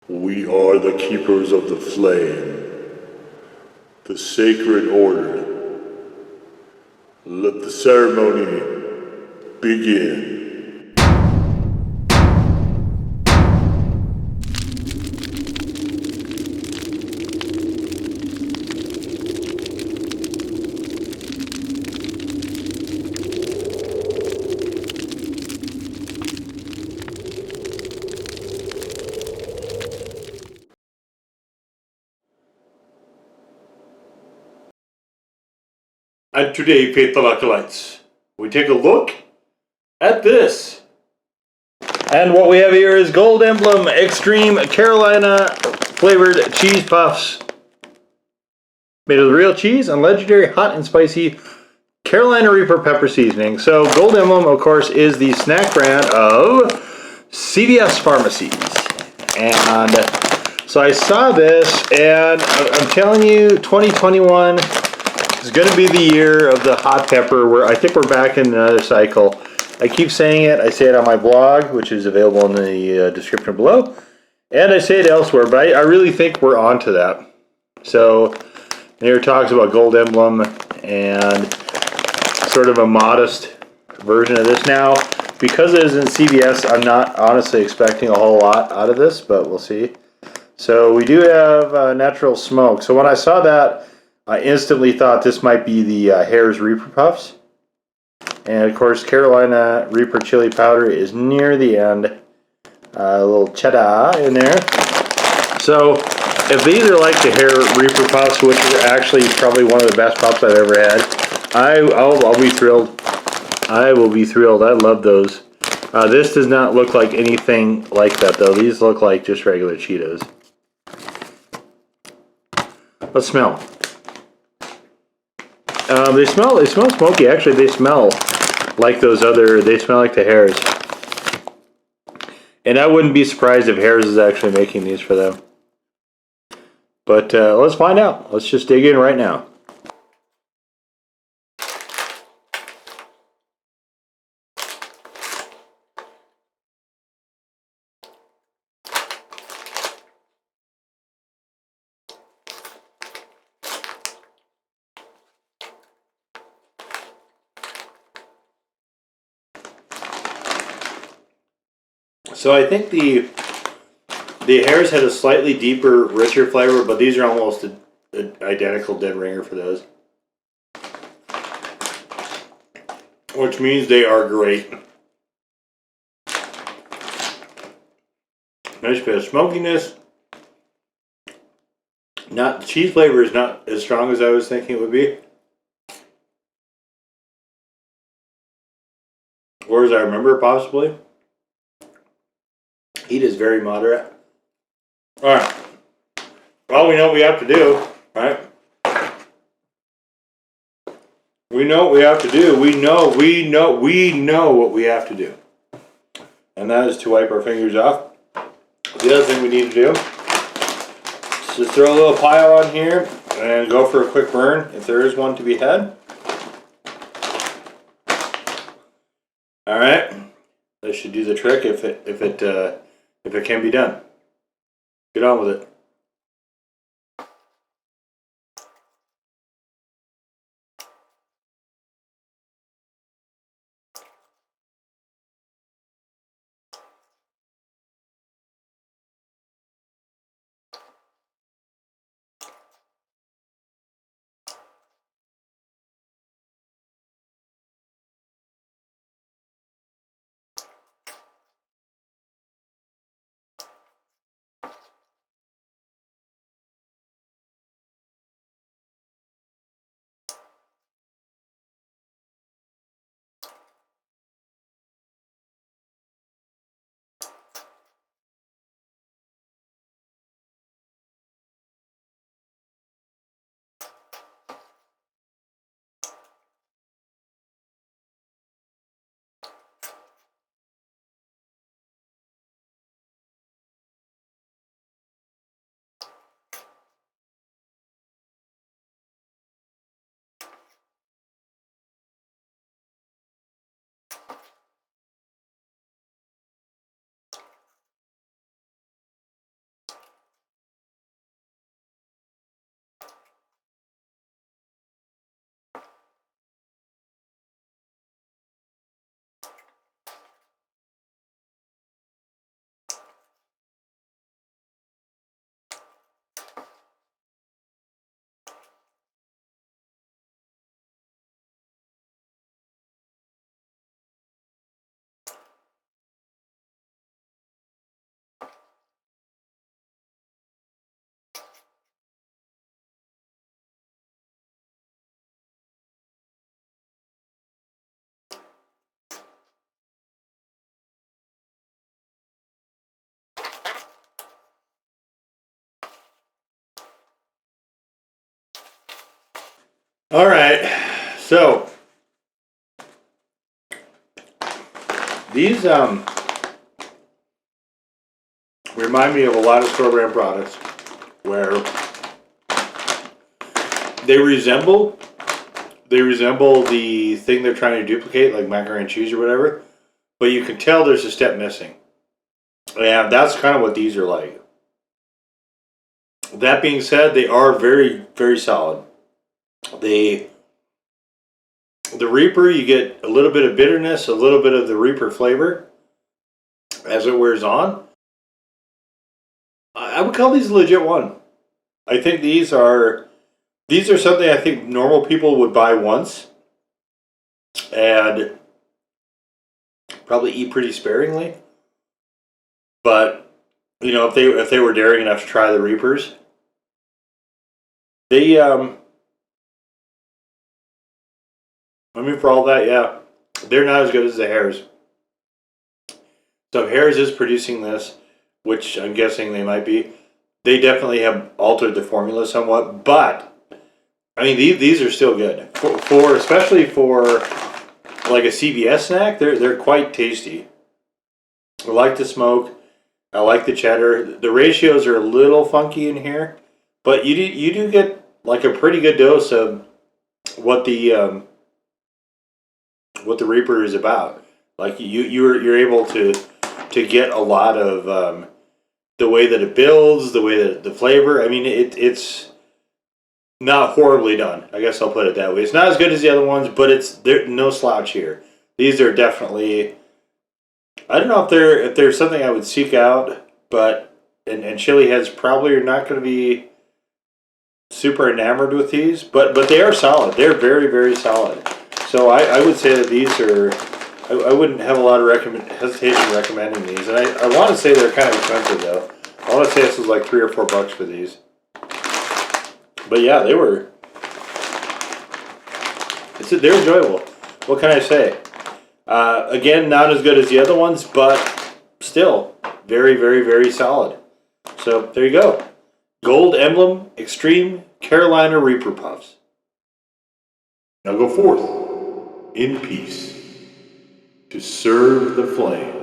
We are the keepers of the flame, the sacred order. Let the ceremony begin. And today, faithful acolytes, we take a look at this. And what we have here is Gold Emblem Extreme Carolina flavored cheese puffs. Made of real cheese and legendary hot and spicy Carolina Reaper pepper seasoning. So Gold Emblem, of course, is the snack brand of CVS pharmacies. And so I saw this, and I'm telling you, 2021 is going to be the year of the hot pepper. Where I think we're back in another cycle. I keep saying it. I say it on my blog, which is available in the description below, and I say it elsewhere. But I really think we're onto that. So here talks about Gold Emblem and sort of a modest version of this. Now, because it is in CVS, I'm not honestly expecting a whole lot out of this, but we'll see. So we do have natural smoke. So when I saw that, I instantly thought this might be the Hare's Reaper Puffs. And of course, Carolina Reaper chili powder is near the end. A little cheddar in there. So if these are like the Hare Reaper Puffs, which are actually probably one of the best puffs I've ever had, I'll be thrilled. I will be thrilled. I love those. This does not look like anything like that, though. These look like just regular Cheetos. Let's smell. They smell smoky. Actually, they smell like those other. They smell like the Hares. And I wouldn't be surprised if Hares is actually making these for them. But let's find out. Let's just dig in right now. So I think the Hares had a slightly deeper, richer flavor, but these are almost an identical dead ringer for those. Which means they are great. Nice bit of smokiness. The cheese flavor is not as strong as I was thinking it would be. Or as I remember, possibly. Heat is very moderate. Alright. Well, we know what we have to do, right? We know what we have to do. We know what we have to do. And that is to wipe our fingers off. The other thing we need to do is just throw a little pile on here and go for a quick burn if there is one to be had. Alright. That should do the trick if it can be done. Get on with it. All right, so these remind me of a lot of store brand products where they resemble the thing they're trying to duplicate, like macaroni and cheese or whatever, but you can tell there's a step missing. And that's kind of what these are like. That being said, they are very, very solid. The Reaper, you get a little bit of bitterness, a little bit of the Reaper flavor as it wears on. I would call these a legit one. I think these are something I think normal people would buy once and probably eat pretty sparingly. But you know, if they were daring enough to try the Reapers, they I mean, for all that, yeah, they're not as good as the Hares. So if Hares is producing this, which I'm guessing they might be, they definitely have altered the formula somewhat. But I mean, these are still good for especially for like a CVS snack. They're quite tasty. I like the smoke. I like the cheddar. The ratios are a little funky in here, but you do get like a pretty good dose of what the Reaper is about. Like you're able to get a lot of the way that it builds, the way that the flavor. I mean, it's not horribly done. I guess I'll put it that way. It's not as good as the other ones, but there's no slouch here. These are definitely. I don't know if they're something I would seek out, but and chili heads probably are not going to be super enamored with these, but they are solid. They're very, very solid. So I would say that these are. I wouldn't have a lot of hesitation recommending these, and I want to say they're kind of expensive though. I want to say this was like $3 or $4 for these. But yeah, they're enjoyable. What can I say? Again, not as good as the other ones, but still very, very, very solid. So there you go. Gold Emblem Extreme Carolina Reaper Puffs. Now go forth in peace to serve the flame.